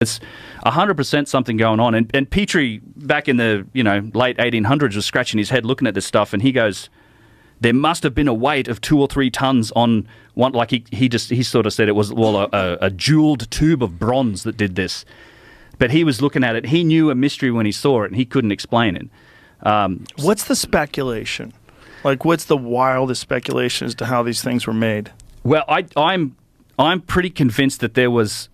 It's 100% something going on. And Petrie, back in the late 1800s, was scratching his head looking at this stuff, and he goes, there must have been a weight of 2 or 3 tons on one. Like he sort of said it was a jeweled tube of bronze that did this. But he was looking at it. He knew a mystery when he saw it, and he couldn't explain it. What's the speculation? Like, what's the wildest speculation as to how these things were made? Well, I'm pretty convinced that there was.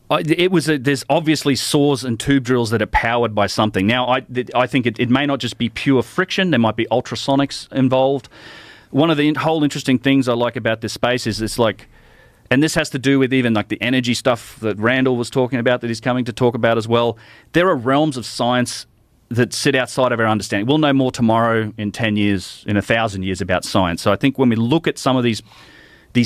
There's obviously saws and tube drills that are powered by something. Now, I think it may not just be pure friction. There might be ultrasonics involved. One of the whole interesting things I like about this space is it's like, and this has to do with even like the energy stuff that Randall was talking about, that he's coming to talk about as well. There are realms of science that sit outside of our understanding. We'll know more tomorrow, in 10 years, in 1,000 years about science. So I think when we look at some of these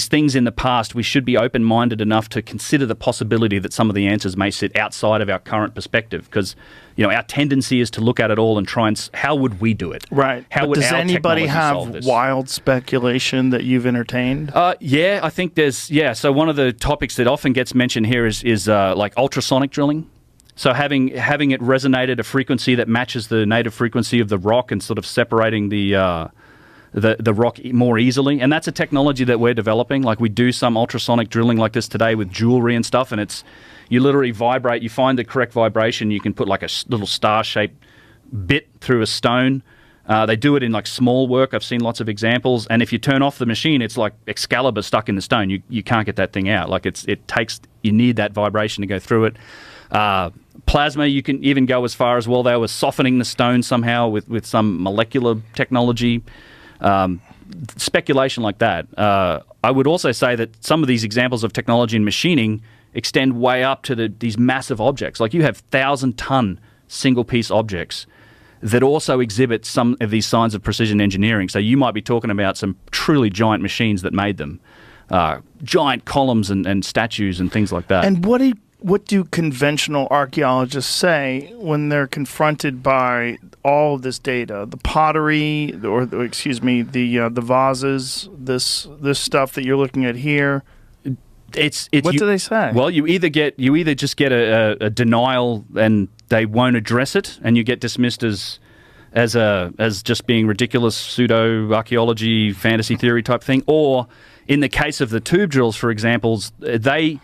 things in the past, we should be open-minded enough to consider the possibility that some of the answers may sit outside of our current perspective, because our tendency is to look at it all and try and how would we do it? Right. How would does our anybody technology solve have this? wild speculation that you've entertained? Yeah, I think there's So one of the topics that often gets mentioned here is like ultrasonic drilling. So having it resonate at a frequency that matches the native frequency of the rock and sort of separating the rock more easily. And that's a technology that we're developing. Like, we do some ultrasonic drilling like this today with jewelry and stuff, and you literally vibrate. You find the correct vibration. You can put like a little star-shaped bit through a stone. They do it in like small work. I've seen lots of examples. And if you turn off the machine, it's like Excalibur stuck in the stone. You can't get that thing out. Like, you need that vibration to go through it. Plasma, you can even go as far as, well, they were softening the stone somehow with some molecular technology. Speculation like that. I would also say that some of these examples of technology and machining extend way up to these massive objects. Like, you have 1,000-ton single-piece objects that also exhibit some of these signs of precision engineering. So you might be talking about some truly giant machines that made them. Giant columns and statues and things like that. And what do conventional archaeologists say when they're confronted by all of this data, the pottery, the vases, this stuff that you're looking at here? What do they say? Well, you either just get a denial and they won't address it, and you get dismissed as just being ridiculous pseudo archaeology fantasy theory type thing, or in the case of the tube drills, for example, they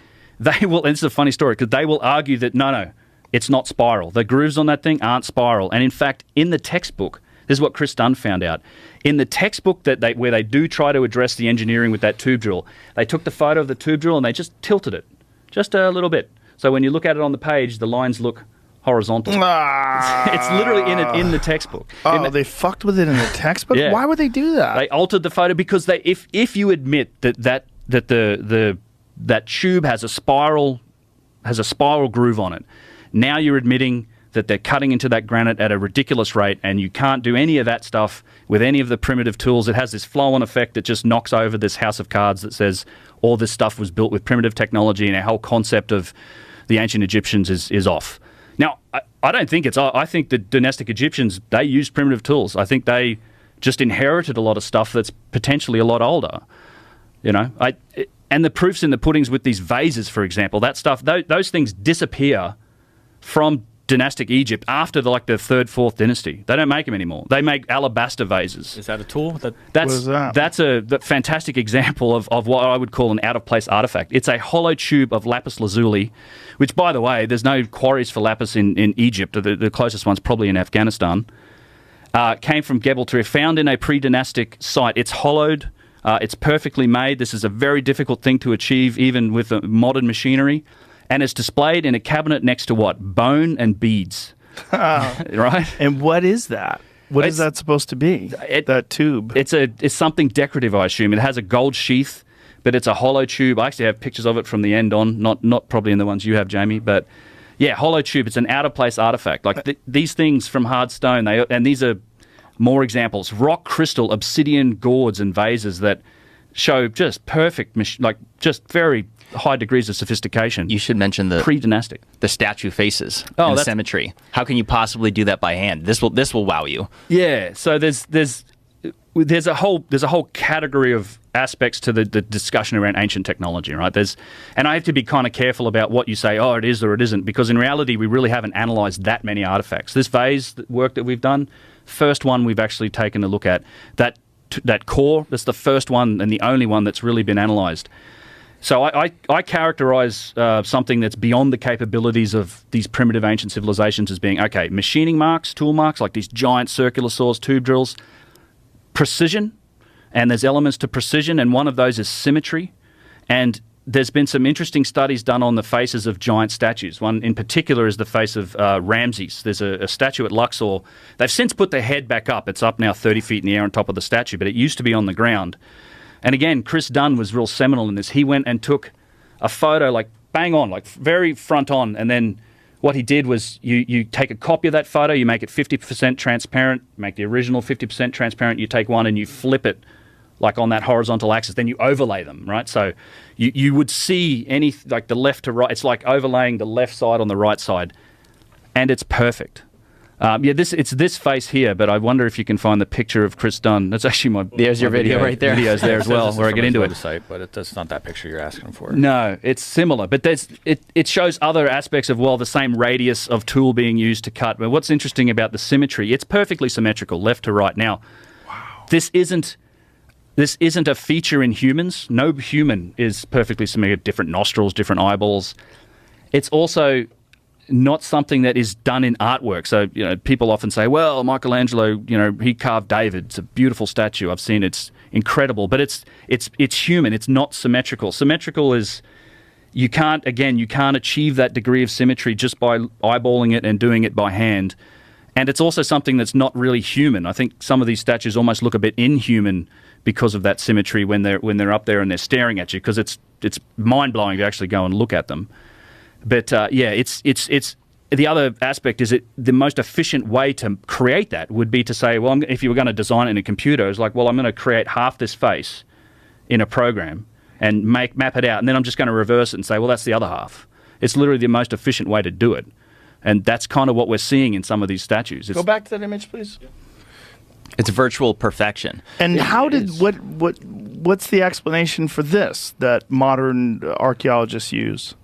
will, and it's a funny story, because they will argue that, no, it's not spiral. The grooves on that thing aren't spiral. And in fact, in the textbook, this is what Chris Dunn found out. In the textbook where they do try to address the engineering with that tube drill, they took the photo of the tube drill and they just tilted it, just a little bit. So when you look at it on the page, the lines look horizontal. It's literally in the textbook. They fucked with it in the textbook? Yeah. Why would they do that? They altered the photo because if you admit that tube has a spiral groove on it, now you're admitting that they're cutting into that granite at a ridiculous rate, and you can't do any of that stuff with any of the primitive tools. It has this flow-on effect that just knocks over this house of cards that says all this stuff was built with primitive technology, and our whole concept of the ancient Egyptians is off. Now, I don't think I think the dynastic Egyptians, they used primitive tools. I think they just inherited a lot of stuff that's potentially a lot older. And the proof's in the puddings with these vases, for example. That stuff, those things disappear from dynastic Egypt after the third, fourth dynasty. They don't make them anymore. They make alabaster vases. Is that a tool? What is that? That's a fantastic example of what I would call an out-of-place artifact. It's a hollow tube of lapis lazuli, which, by the way, there's no quarries for lapis in Egypt. The closest one's probably in Afghanistan. Came from Gebel Tariq, found in a pre-dynastic site. It's hollowed. It's perfectly made. This is a very difficult thing to achieve, even with modern machinery. And it's displayed in a cabinet next to what? Bone and beads. Right? And what is that? What is that supposed to be? That tube? It's something decorative, I assume. It has a gold sheath, but it's a hollow tube. I actually have pictures of it from the end on, not probably in the ones you have, Jamie, but yeah, hollow tube. It's an out-of-place artifact. Like these things from hard stone, and these are more examples. Rock crystal, obsidian gourds and vases that show just perfect, just very high degrees of sophistication. You should mention the pre-dynastic, the statue faces and the symmetry. How can you possibly do that by hand? This will wow you. Yeah. So there's there's a whole category of aspects to the discussion around ancient technology, right? And I have to be kind of careful about what you say, oh, it is or it isn't, because in reality, we really haven't analysed that many artefacts. This vase work that we've done, first one we've actually taken a look at, that core, that's the first one and the only one that's really been analysed. So I characterise something that's beyond the capabilities of these primitive ancient civilizations as being, okay, machining marks, tool marks, like these giant circular saws, tube drills, precision, and there's elements to precision, and one of those is symmetry. And there's been some interesting studies done on the faces of giant statues. One in particular is the face of Ramses. There's a statue at Luxor. They've since put the head back up. It's up now 30 feet in the air on top of the statue, but it used to be on the ground. And again, Chris Dunn was real seminal in this. He went and took a photo, like bang on, like very front on, and then what he did was you take a copy of that photo, you make it 50% transparent, make the original 50% transparent, you take one and you flip it like on that horizontal axis, then you overlay them, right? So you would see like the left to right, it's like overlaying the left side on the right side, and it's perfect. It's this face here, but I wonder if you can find the picture of Chris Dunn. That's actually There's your video right there. Video's there as well, where I get into it. Website, but that's not that picture you're asking for. No, it's similar, but it shows other aspects of, the same radius of tool being used to cut. But what's interesting about the symmetry, it's perfectly symmetrical, left to right. Now, this isn't a feature in humans. No human is perfectly symmetrical, different nostrils, different eyeballs. It's also not something that is done in artwork. So, people often say, well, Michelangelo, he carved David. It's a beautiful statue. I've seen it. It's incredible. But it's human. It's not symmetrical. Symmetrical is, you can't achieve that degree of symmetry just by eyeballing it and doing it by hand. And it's also something that's not really human. I think some of these statues almost look a bit inhuman because of that symmetry when they're up there and they're staring at you, because it's mind-blowing to actually go and look at them. But it's the other aspect is the most efficient way to create that would be to say, well, if you were going to design it in a computer, it's like, well, I'm going to create half this face in a program and map it out, and then I'm just going to reverse it and say, well, that's the other half. It's literally the most efficient way to do it, and that's kind of what we're seeing in some of these statues. Go back to that image, please. It's virtual perfection. And what's the explanation for this that modern archaeologists use?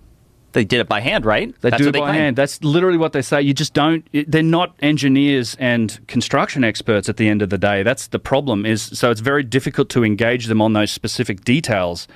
They did it by hand, right? They do it by hand. That's literally what they say. You just don't. They're not engineers and construction experts at the end of the day. That's the problem. So it's very difficult to engage them on those specific details.